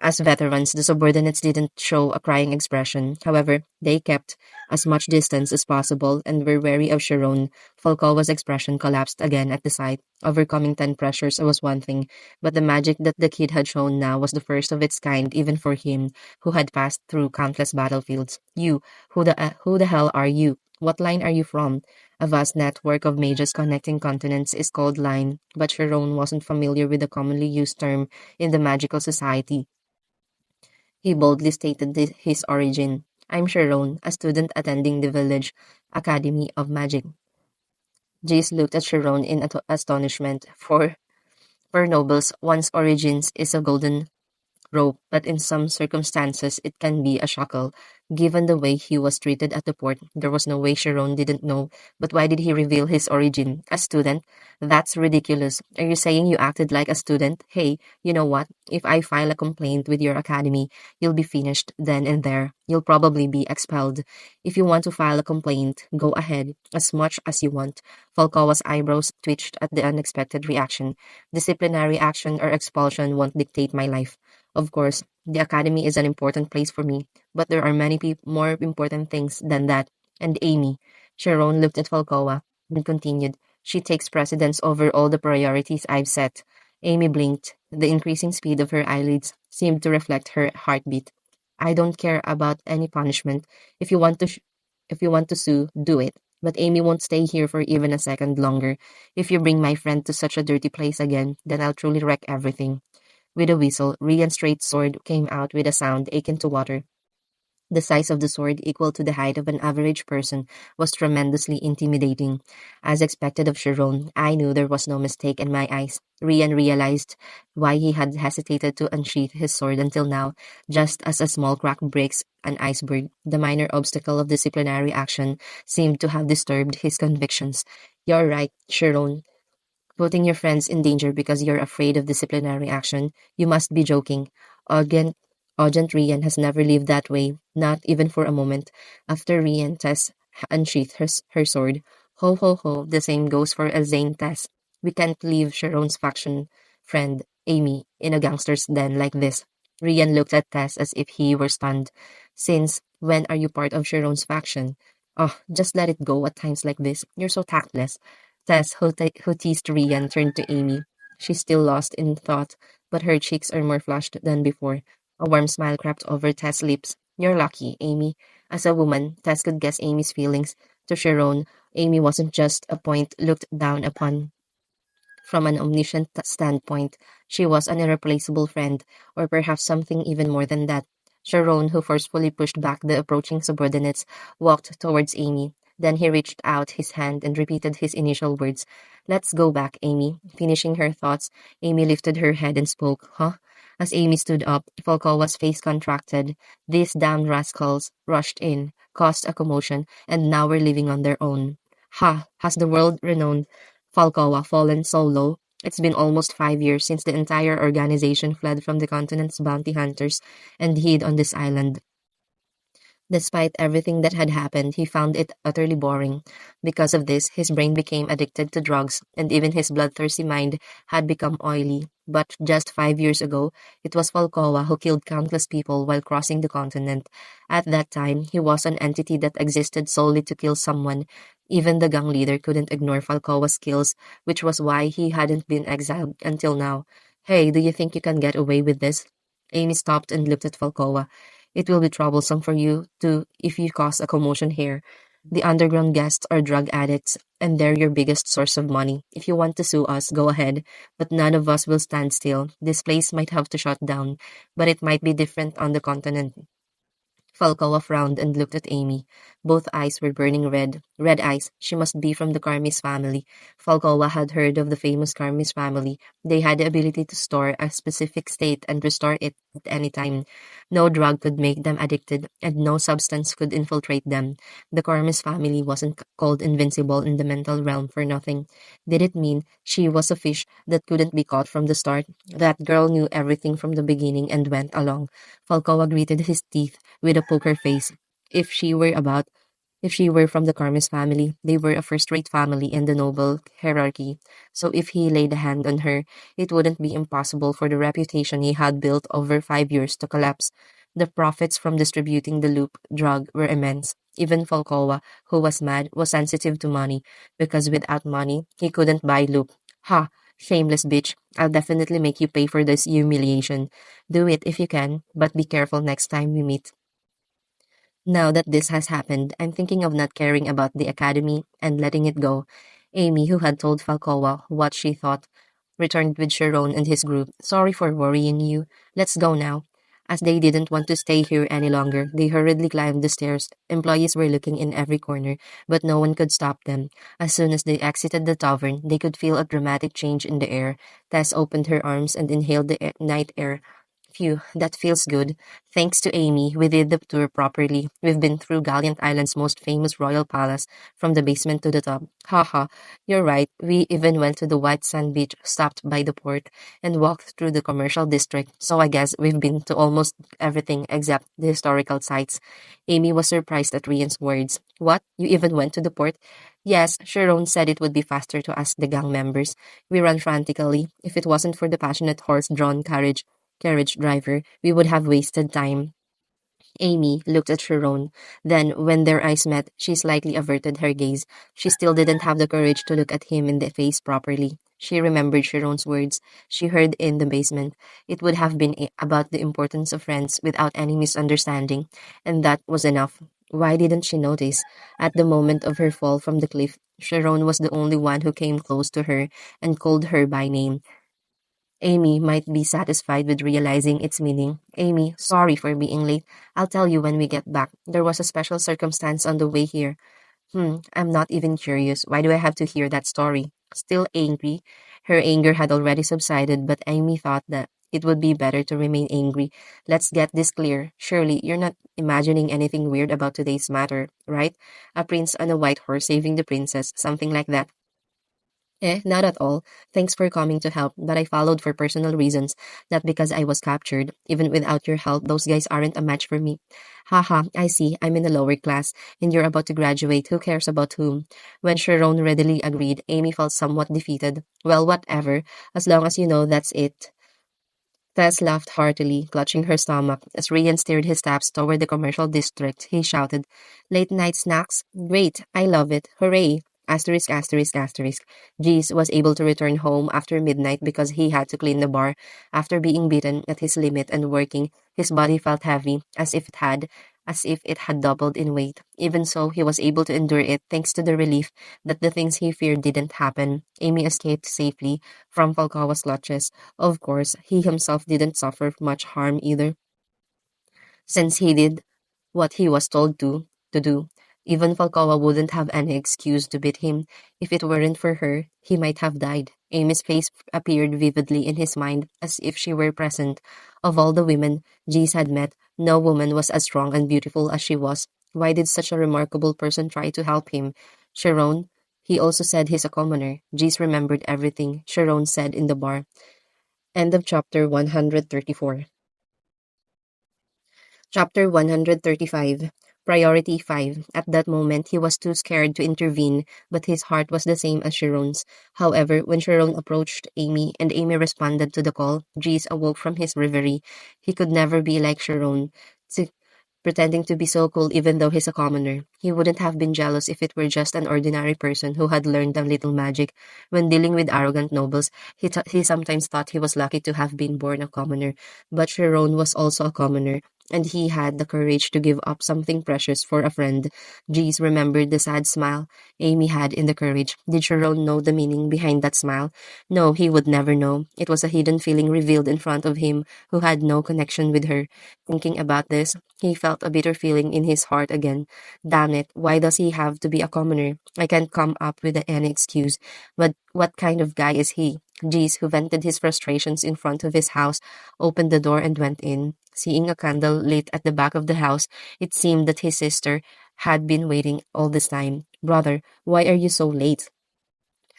As veterans, the subordinates didn't show a crying expression. However, they kept as much distance as possible and were wary of Sharon. Falcoa's expression collapsed again at the sight. Overcoming 10 pressures was one thing, but the magic that the kid had shown now was the first of its kind even for him, who had passed through countless battlefields. You, who the hell are you? What line are you from? A vast network of mages connecting continents is called line, but Sharon wasn't familiar with the commonly used term in the magical society. He boldly stated his origin. I'm Sharon, a student attending the village Academy of Magic. Jace looked at Sharon in astonishment. For nobles, one's origins is a golden rope, but in some circumstances it can be a shackle. Given the way he was treated at the port, there was no way Sharon didn't know. But why did he reveal his origin? A student? That's ridiculous. Are you saying you acted like a student? Hey, you know what? If I file a complaint with your academy, you'll be finished then and there. You'll probably be expelled. If you want to file a complaint, go ahead, as much as you want. Falcoa's eyebrows twitched at the unexpected reaction. Disciplinary action or expulsion won't dictate my life. Of course, the academy is an important place for me, but there are many more important things than that. And Amy, Sharon looked at Falcoa and continued, she takes precedence over all the priorities I've set. Amy blinked. The increasing speed of her eyelids seemed to reflect her heartbeat. I don't care about any punishment. If you want to, if you want to sue, do it. But Amy won't stay here for even a second longer. If you bring my friend to such a dirty place again, then I'll truly wreck everything. With a whistle, Rian's straight sword came out with a sound akin to water. The size of the sword, equal to the height of an average person, was tremendously intimidating. As expected of Sharon, I knew there was no mistake in my eyes. Rian realized why he had hesitated to unsheath his sword until now. Just as a small crack breaks an iceberg, the minor obstacle of disciplinary action seemed to have disturbed his convictions. You're right, Sharon. Putting your friends in danger because you're afraid of disciplinary action? You must be joking. Argent, Argent Rian has never lived that way, not even for a moment. After Rian Tess unsheathed her sword, ho ho ho, the same goes for Elzane Tess. We can't leave Sharon's faction friend, Amy, in a gangster's den like this. Rian looked at Tess as if he were stunned. Since when are you part of Sharon's faction? Oh, just let it go at times like this. You're so tactless. Tess, who teased Rian, turned to Amy. She's still lost in thought. but her cheeks are more flushed than before. A warm smile crept over Tess' lips. You're lucky, Amy. As a woman, Tess could guess Amy's feelings. To Sharon, Amy wasn't just a point looked down upon. From an omniscient standpoint, she was an irreplaceable friend, or perhaps something even more than that. Sharon, who forcefully pushed back the approaching subordinates, walked towards Amy. Then he reached out his hand and repeated his initial words. Let's go back, Amy. Finishing her thoughts, Amy lifted her head and spoke. Huh? As Amy stood up, Falcoa's face contracted. These damned rascals rushed in, caused a commotion, and now we're living on their own. Ha! Has the world renowned Falcoa fallen so low? It's been almost 5 years since the entire organization fled from the continent's bounty hunters and hid on this island. Despite everything that had happened, he found it utterly boring. Because of this, his brain became addicted to drugs, and even his bloodthirsty mind had become oily. But just 5 years ago, it was Falcoa who killed countless people while crossing the continent. At that time, he was an entity that existed solely to kill someone. Even the gang leader couldn't ignore Falcoa's skills, which was why he hadn't been exiled until now. Hey, do you think you can get away with this? Amy stopped and looked at Falcoa. It will be troublesome for you, too, if you cause a commotion here. The underground guests are drug addicts, and they're your biggest source of money. If you want to sue us, go ahead, but none of us will stand still. This place might have to shut down, but it might be different on the continent. Falcoa frowned and looked at Amy. Both eyes were burning red. Red eyes. She must be from the Carmis family. Falcoa had heard of the famous Carmis family. They had the ability to store a specific state and restore it at any time. No drug could make them addicted, and no substance could infiltrate them. The Carmis family wasn't called invincible in the mental realm for nothing. Did it mean she was a fish that couldn't be caught from the start? That girl knew everything from the beginning and went along. Falcoa gritted his teeth with a poker face. If she were about if she were from the Carmes family, they were a first-rate family in the noble hierarchy. So if he laid a hand on her, it wouldn't be impossible for the reputation he had built over 5 years to collapse. The profits from distributing the loop drug were immense. Even Falcoa, who was mad, was sensitive to money, because without money, he couldn't buy loop. Ha! Shameless bitch. I'll definitely make you pay for this humiliation. Do it if you can, but be careful next time we meet. Now that this has happened, I'm thinking of not caring about the academy and letting it go. Amy, who had told Falcoa what she thought, returned with Sharon and his group. Sorry for worrying you. Let's go now. As they didn't want to stay here any longer, they hurriedly climbed the stairs. Employees were looking in every corner, but no one could stop them. As soon as they exited the tavern, they could feel a dramatic change in the air. Tess opened her arms and inhaled the night air. Phew, that feels good. Thanks to Amy, we did the tour properly. We've been through Gallant Island's most famous royal palace, from the basement to the top. Haha, you're right. We even went to the white sand beach, stopped by the port, and walked through the commercial district. So I guess we've been to almost everything except the historical sites. Amy was surprised at Rian's words. What? You even went to the port? Yes, Sharon said it would be faster to ask the gang members. We ran frantically. If it wasn't for the passionate horse-drawn carriage driver, we would have wasted time. Amy looked at Sharon. Then, when their eyes met, she slightly averted her gaze. She still didn't have the courage to look at him in the face properly. She remembered Sharon's words she heard in the basement. It would have been about the importance of friends without any misunderstanding, and that was enough. Why didn't she notice? At the moment of her fall from the cliff, Sharon was the only one who came close to her and called her by name. Amy might be satisfied with realizing its meaning. Amy, sorry for being late. I'll tell you when we get back. There was a special circumstance on the way here. I'm not even curious. Why do I have to hear that story? Still angry? Her anger had already subsided, but Amy thought that it would be better to remain angry. Let's get this clear. Surely, you're not imagining anything weird about today's matter, right? A prince on a white horse saving the princess, something like that. Not at all. Thanks for coming to help, but I followed for personal reasons, not because I was captured. Even without your help, those guys aren't a match for me. Haha, I see. I'm in the lower class, and you're about to graduate. Who cares about whom? When Sharon readily agreed, Amy felt somewhat defeated. Well, whatever. As long as you know that's it. Tess laughed heartily, clutching her stomach. As Rian steered his steps toward the commercial district, he shouted, Late night snacks? Great, I love it. Hooray! Asterisk, asterisk, asterisk. Jeez was able to return home after midnight because he had to clean the bar. After being beaten at his limit and working, his body felt heavy, as if it had doubled in weight. Even so, he was able to endure it thanks to the relief that the things he feared didn't happen. Amy escaped safely from Falcao's clutches. Of course, he himself didn't suffer much harm either, since he did what he was told to do. Even Falcawa wouldn't have any excuse to beat him. If it weren't for her, he might have died. Amy's face appeared vividly in his mind, as if she were present. Of all the women Jeez had met, no woman was as strong and beautiful as she was. Why did such a remarkable person try to help him? Sharon? He also said he's a commoner. Jeez remembered everything Sharon said in the bar. End of chapter 134. Chapter 135. Priority 5. At that moment, he was too scared to intervene, but his heart was the same as Sharon's. However, when Sharon approached Amy and Amy responded to the call, Jeez awoke from his reverie. He could never be like Sharon, pretending to be so cool even though he's a commoner. He wouldn't have been jealous if it were just an ordinary person who had learned a little magic. When dealing with arrogant nobles, he sometimes thought he was lucky to have been born a commoner. But Sharon was also a commoner, and he had the courage to give up something precious for a friend. Jeez remembered the sad smile Amy had in the courage. Did Sharon know the meaning behind that smile? No, he would never know. It was a hidden feeling revealed in front of him who had no connection with her. Thinking about this, he felt a bitter feeling in his heart again. Damn it, why does he have to be a commoner? I can't come up with any excuse. But what kind of guy is he? Jeez, who vented his frustrations in front of his house, opened the door and went in. Seeing a candle lit at the back of the house, it seemed that his sister had been waiting all this time. Brother, why are you so late?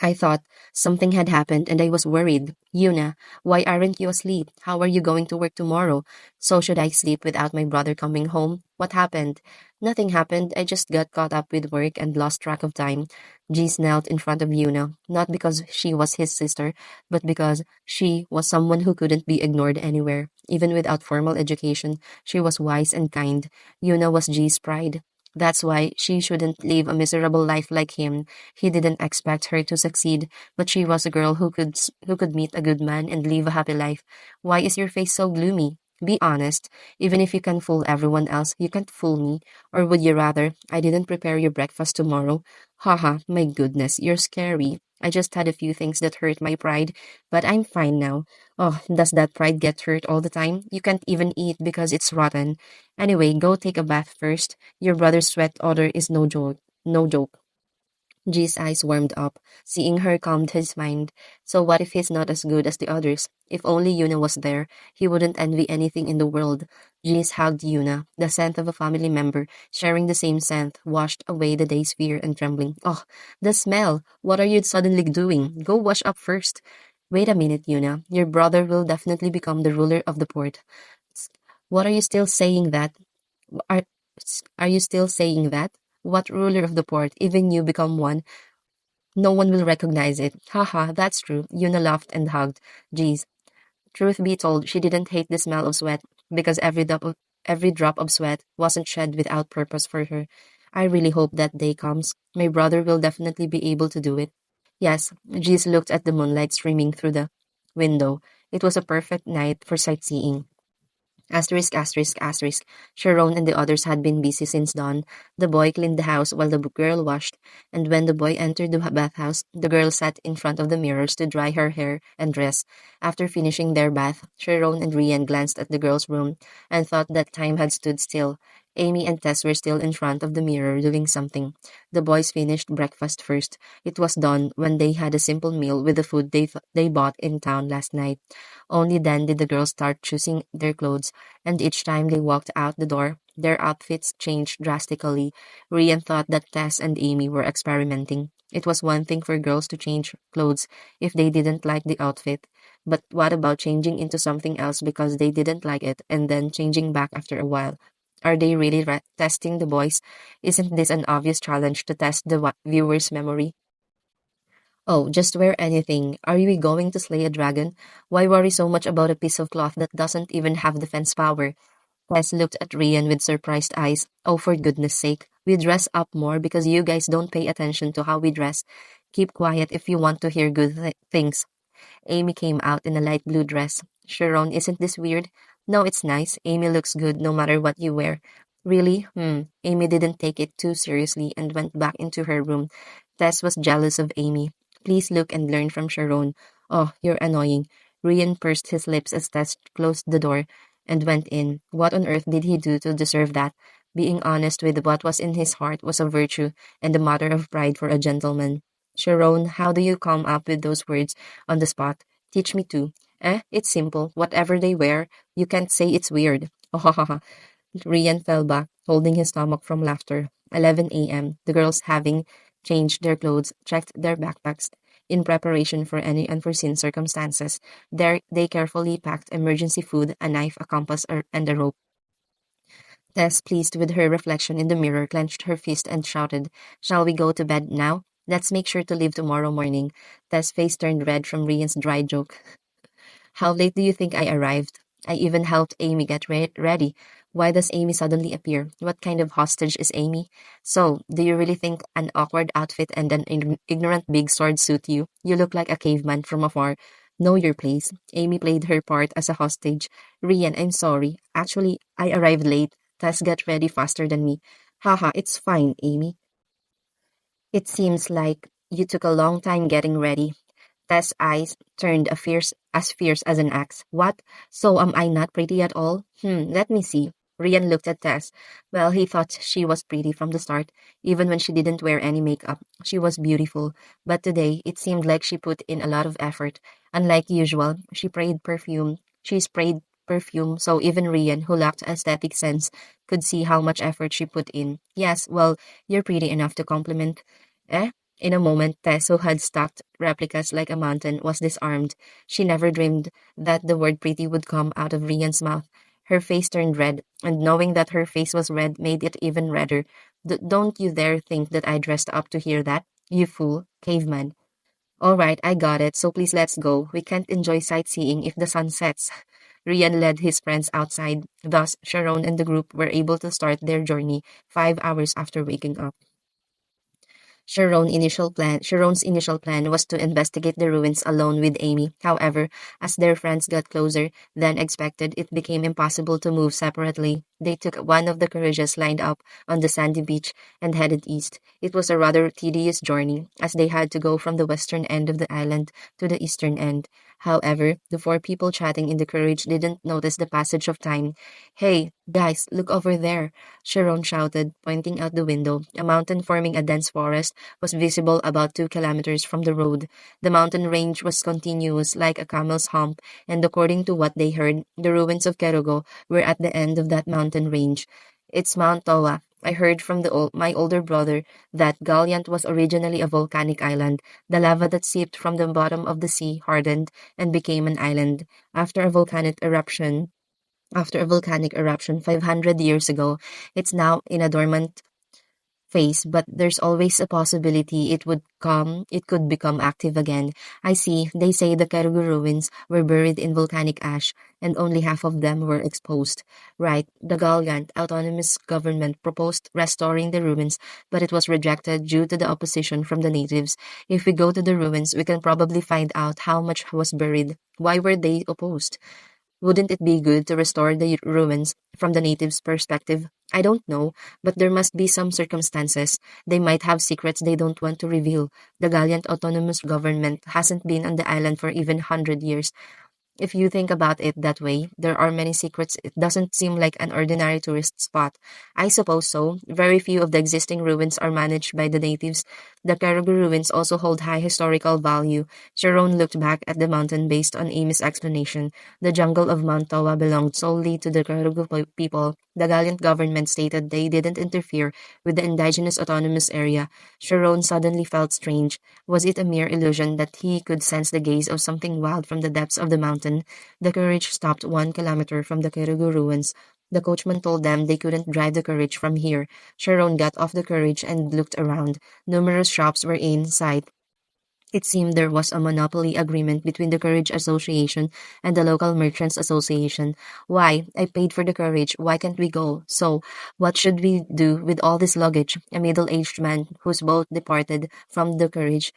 I thought something had happened and I was worried. Yuna, why aren't you asleep? How are you going to work tomorrow? So should I sleep without my brother coming home? What happened? Nothing happened. I just got caught up with work and lost track of time. Jeez knelt in front of Yuna, not because she was his sister, but because she was someone who couldn't be ignored anywhere. Even without formal education, she was wise and kind. Yuna was Jee's pride. That's why she shouldn't live a miserable life like him. He didn't expect her to succeed, but she was a girl who could meet a good man and live a happy life. Why is your face so gloomy? Be honest. Even if you can fool everyone else, you can't fool me. Or would you rather I didn't prepare your breakfast tomorrow? Haha, my goodness, you're scary. I just had a few things that hurt my pride, but I'm fine now. Oh, does that pride get hurt all the time? You can't even eat because it's rotten. Anyway, go take a bath first. Your brother's sweat odor is no joke. No joke. G's eyes warmed up. Seeing her calmed his mind. So what if he's not as good as the others? If only Yuna was there, he wouldn't envy anything in the world. G's hugged Yuna. The scent of a family member, sharing the same scent, washed away the day's fear and trembling. Oh, the smell! What are you suddenly doing? Go wash up first. Wait a minute, Yuna. Your brother will definitely become the ruler of the port. What are you still saying that? Are, are you still saying that? What ruler of the port? Even you become one. No one will recognize it. Haha, that's true. Yuna laughed and hugged. Geez. Truth be told, she didn't hate the smell of sweat because every drop of sweat wasn't shed without purpose for her. I really hope that day comes. My brother will definitely be able to do it. Yes, Jeez looked at the moonlight streaming through the window. It was a perfect night for sightseeing. Asterisk, asterisk, asterisk. Sharon and the others had been busy since dawn. The boy cleaned the house while the girl washed, and when the boy entered the bathhouse, the girl sat in front of the mirrors to dry her hair and dress. After finishing their bath, Sharon and Rian glanced at the girl's room and thought that time had stood still. Amy and Tess were still in front of the mirror doing something. The boys finished breakfast first. It was dawn when they had a simple meal with the food they bought in town last night. Only then did the girls start choosing their clothes, and each time they walked out the door, their outfits changed drastically. Rian thought that Tess and Amy were experimenting. It was one thing for girls to change clothes if they didn't like the outfit, but what about changing into something else because they didn't like it and then changing back after a while? Are they really testing the boys? Isn't this an obvious challenge to test the viewer's memory? Oh, just wear anything. Are we going to slay a dragon? Why worry so much about a piece of cloth that doesn't even have defense power? Tess looked at Rian with surprised eyes. Oh, for goodness sake, We dress up more because you guys don't pay attention to how we dress. Keep quiet if you want to hear good things. Amy came out in a light blue dress. Sharon, isn't this weird? No, it's nice. Amy looks good no matter what you wear. Really? Amy didn't take it too seriously and went back into her room. Tess was jealous of Amy. Please look and learn from Sharon. Oh, you're annoying. Rian pursed his lips as Tess closed the door and went in. What on earth did he do to deserve that? Being honest with what was in his heart was a virtue and a matter of pride for a gentleman. Sharon, how do you come up with those words on the spot? Teach me too. It's simple. Whatever they wear, you can't say it's weird. Oh, Rian fell back, holding his stomach from laughter. 11 a.m. The girls, having changed their clothes, checked their backpacks in preparation for any unforeseen circumstances. There, they carefully packed emergency food, a knife, a compass, and a rope. Tess, pleased with her reflection in the mirror, clenched her fist and shouted, Shall we go to bed now? Let's make sure to leave tomorrow morning. Tess' face turned red from Rian's dry joke. How late do you think I arrived? I even helped Amy get ready. Why does Amy suddenly appear? What kind of hostage is Amy? So, do you really think an awkward outfit and an ignorant big sword suit you? You look like a caveman from afar. Know your place. Amy played her part as a hostage. Rian, I'm sorry. Actually, I arrived late. Tess got ready faster than me. Haha, it's fine, Amy. It seems like you took a long time getting ready. Tess' eyes turned fierce as an axe. What? So am I not pretty at all? Let me see. Rian looked at Tess. Well, he thought she was pretty from the start, even when she didn't wear any makeup. She was beautiful, but today it seemed like she put in a lot of effort. Unlike usual, She sprayed perfume, so even Rian, who lacked aesthetic sense, could see how much effort she put in. Yes, well, you're pretty enough to compliment. Eh? In a moment, Tess, who had stacked replicas like a mountain, was disarmed. She never dreamed that the word pretty would come out of Rian's mouth. Her face turned red, and knowing that her face was red made it even redder. Don't you dare think that I dressed up to hear that, you fool, caveman. All right, I got it, so please let's go. We can't enjoy sightseeing if the sun sets. Rian led his friends outside. Thus, Sharon and the group were able to start their journey 5 hours after waking up. Sharon's initial plan was to investigate the ruins alone with Amy. However, as their friends got closer than expected, it became impossible to move separately. They took one of the carriages lined up on the sandy beach and headed east. It was a rather tedious journey, as they had to go from the western end of the island to the eastern end. However, the four people chatting in the carriage didn't notice the passage of time. Hey, guys, look over there, Sharon shouted, pointing out the window. A mountain forming a dense forest was visible about 2 kilometers from the road. The mountain range was continuous like a camel's hump, and according to what they heard, the ruins of Kerugo were at the end of that mountain range. It's Mount Towa. I heard from my older brother that Galliant was originally a volcanic island. The lava that seeped from the bottom of the sea hardened and became an island. After a volcanic eruption 500 years ago, it's now in a dormant phase, but there's always a possibility it could become active again. I see, they say the Kerugu ruins were buried in volcanic ash, and only half of them were exposed. Right, the Galgant autonomous government proposed restoring the ruins, but it was rejected due to the opposition from the natives. If we go to the ruins, we can probably find out how much was buried. Why were they opposed? Wouldn't it be good to restore the ruins from the natives' perspective? I don't know, but there must be some circumstances. They might have secrets they don't want to reveal. The Galliant autonomous government hasn't been on the island for even 100 years. If you think about it that way, there are many secrets. It doesn't seem like an ordinary tourist spot. I suppose so. Very few of the existing ruins are managed by the natives. The Caribou ruins also hold high historical value. Sharon looked back at the mountain based on Amy's explanation. The jungle of Mount Towa belonged solely to the Caribou people. The Gallant government stated they didn't interfere with the indigenous autonomous area. Sharon suddenly felt strange. Was it a mere illusion that he could sense the gaze of something wild from the depths of the mountain? The carriage stopped 1 kilometer from the Kirigu ruins. The coachman told them they couldn't drive the carriage from here. Sharon got off the carriage and looked around. Numerous shops were in sight, It seemed there was a monopoly agreement between the Courage Association and the local Merchants Association. Why? I paid for the Courage. Why can't we go? So, what should we do with all this luggage? A middle-aged man whose boat departed from the Courage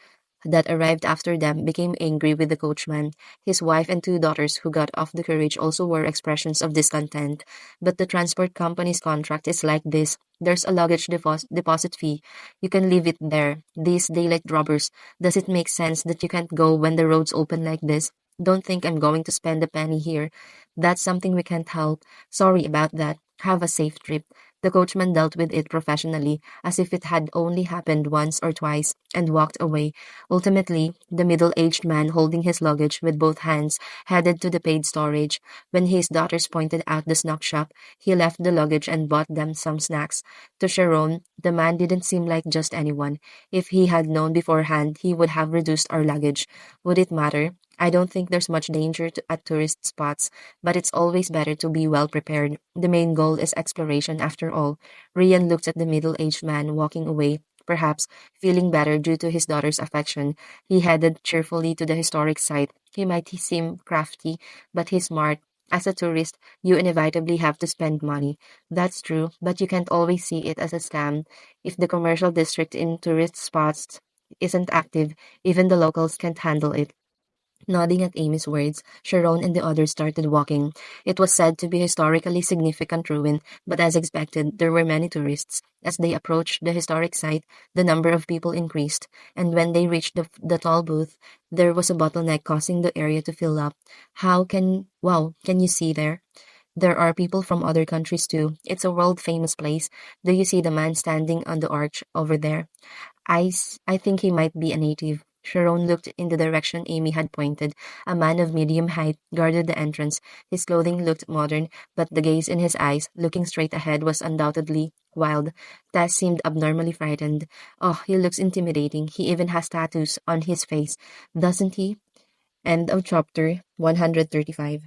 that arrived after them became angry with the coachman. His wife and two daughters who got off the Courage also were expressions of discontent. But the transport company's contract is like this. There's a luggage deposit fee. You can leave it there. These daylight robbers, does it make sense that you can't go when the roads open like this? Don't think I'm going to spend a penny here. That's something we can't help. Sorry about that. Have a safe trip. The coachman dealt with it professionally, as if it had only happened once or twice, and walked away. Ultimately, the middle-aged man holding his luggage with both hands headed to the paid storage. When his daughters pointed out the snack shop, he left the luggage and bought them some snacks. To Sharon, the man didn't seem like just anyone. If he had known beforehand, he would have reduced our luggage. Would it matter? I don't think there's much danger at tourist spots, but it's always better to be well prepared. The main goal is exploration after all. Rian looked at the middle-aged man walking away, perhaps feeling better due to his daughter's affection. He headed cheerfully to the historic site. He might seem crafty, but he's smart. As a tourist, you inevitably have to spend money. That's true, but you can't always see it as a scam. If the commercial district in tourist spots isn't active, even the locals can't handle it. Nodding at Amy's words, Sharon and the others started walking. It was said to be a historically significant ruin, but as expected, there were many tourists. As they approached the historic site, the number of people increased, and when they reached the toll booth, there was a bottleneck causing the area to fill up. Wow, can you see there? There are people from other countries too. It's a world famous place. Do you see the man standing on the arch over there? I think he might be a native. Sharon looked in the direction Amy had pointed. A man of medium height guarded the entrance. His clothing looked modern, but the gaze in his eyes, looking straight ahead, was undoubtedly wild. Tess seemed abnormally frightened. Oh, he looks intimidating. He even has tattoos on his face, doesn't he? End of chapter 135.